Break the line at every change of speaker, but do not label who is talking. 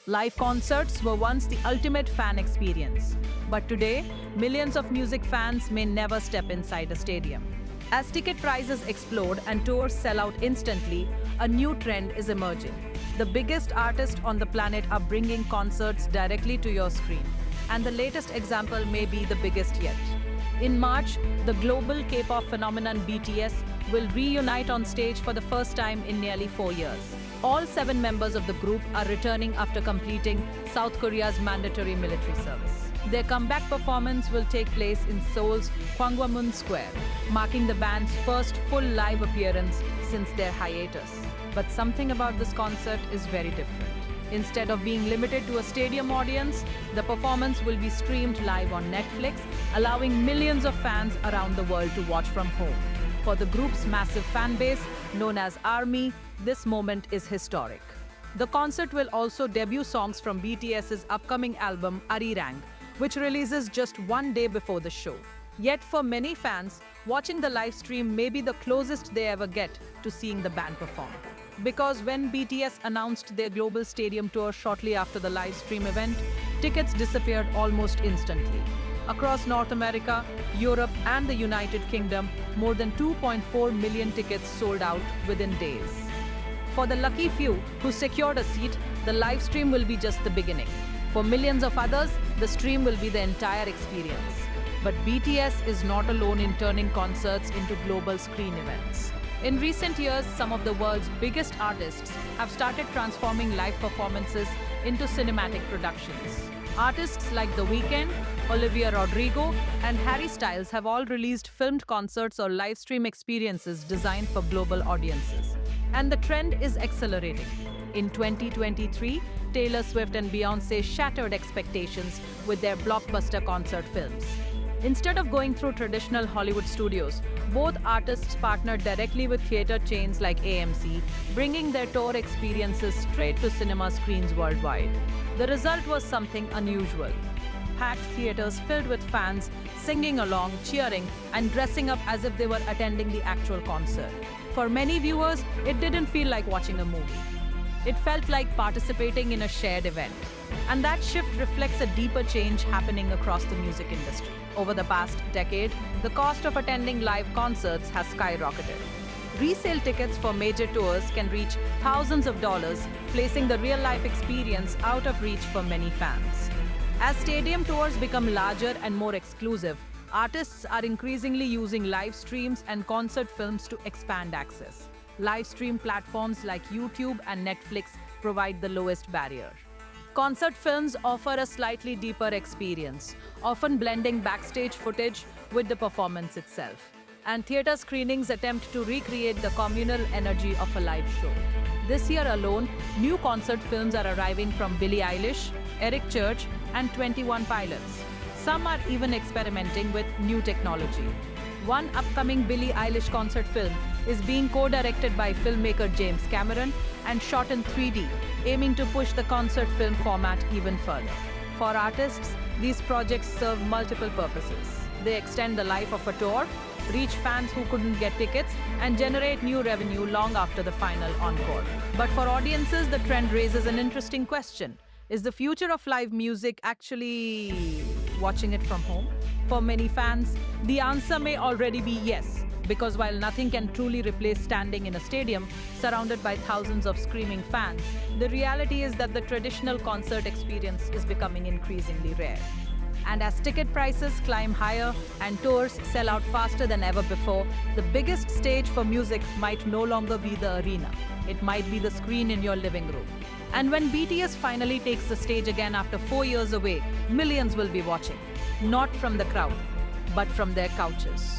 Live concerts were once the ultimate fan experience, but today, millions of music fans may never step inside a stadium. As ticket prices explode and tours sell out instantly, a new trend is emerging. The biggest artists on the planet are bringing concerts directly to your screen, and the latest example may be the biggest yet. In March, the global K-pop phenomenon BTS will reunite on stage for the first time in nearly 4 years. All 7 members of the group are returning after completing South Korea's mandatory military service. Their comeback performance will take place in Seoul's Gwangwamun Square, marking the band's first full live appearance since their hiatus. But something about this concert is very different. Instead of being limited to a stadium audience, the performance will be streamed live on Netflix, allowing millions of fans around the world to watch from home. For the group's massive fan base, known as ARMY, this moment is historic. The concert will also debut songs from BTS's upcoming album Arirang, which releases just 1 day before the show. Yet for many fans, watching the live stream may be the closest they ever get to seeing the band perform. Because when BTS announced their global stadium tour shortly after the live stream event, tickets disappeared almost instantly. Across North America, Europe, and the United Kingdom, more than 2.4 million tickets sold out within days. For the lucky few who secured a seat, the live stream will be just the beginning. For millions of others, the stream will be the entire experience. But BTS is not alone in turning concerts into global screen events. In recent years, some of the world's biggest artists have started transforming live performances into cinematic productions. Artists like The Weeknd, Olivia Rodrigo, and Harry Styles have all released filmed concerts or live stream experiences designed for global audiences. And the trend is accelerating. In 2023, Taylor Swift and Beyoncé shattered expectations with their blockbuster concert films. Instead of going through traditional Hollywood studios, both artists partnered directly with theater chains like AMC, bringing their tour experiences straight to cinema screens worldwide. The result was something unusual. Packed theaters filled with fans singing along, cheering, and dressing up as if they were attending the actual concert. For many viewers, it didn't feel like watching a movie. It felt like participating in a shared event. And that shift reflects a deeper change happening across the music industry. Over the past decade, the cost of attending live concerts has skyrocketed. Resale tickets for major tours can reach thousands of dollars, placing the real-life experience out of reach for many fans. As stadium tours become larger and more exclusive, artists are increasingly using live streams and concert films to expand access. Live stream platforms like YouTube and Netflix provide the lowest barrier. Concert films offer a slightly deeper experience, often blending backstage footage with the performance itself. And theater screenings attempt to recreate the communal energy of a live show. This year alone, new concert films are arriving from Billie Eilish, Eric Church, and 21 Pilots. Some are even experimenting with new technology. One upcoming Billie Eilish concert film is being co-directed by filmmaker James Cameron and shot in 3D, aiming to push the concert film format even further. For artists, these projects serve multiple purposes. They extend the life of a tour, reach fans who couldn't get tickets, and generate new revenue long after the final encore. But for audiences, the trend raises an interesting question. Is the future of live music actually watching it from home? For many fans, the answer may already be yes, because while nothing can truly replace standing in a stadium surrounded by thousands of screaming fans, the reality is that the traditional concert experience is becoming increasingly rare. And as ticket prices climb higher and tours sell out faster than ever before, the biggest stage for music might no longer be the arena. It might be the screen in your living room. And when BTS finally takes the stage again after 4 years away, millions will be watching. Not from the crowd, but from their couches.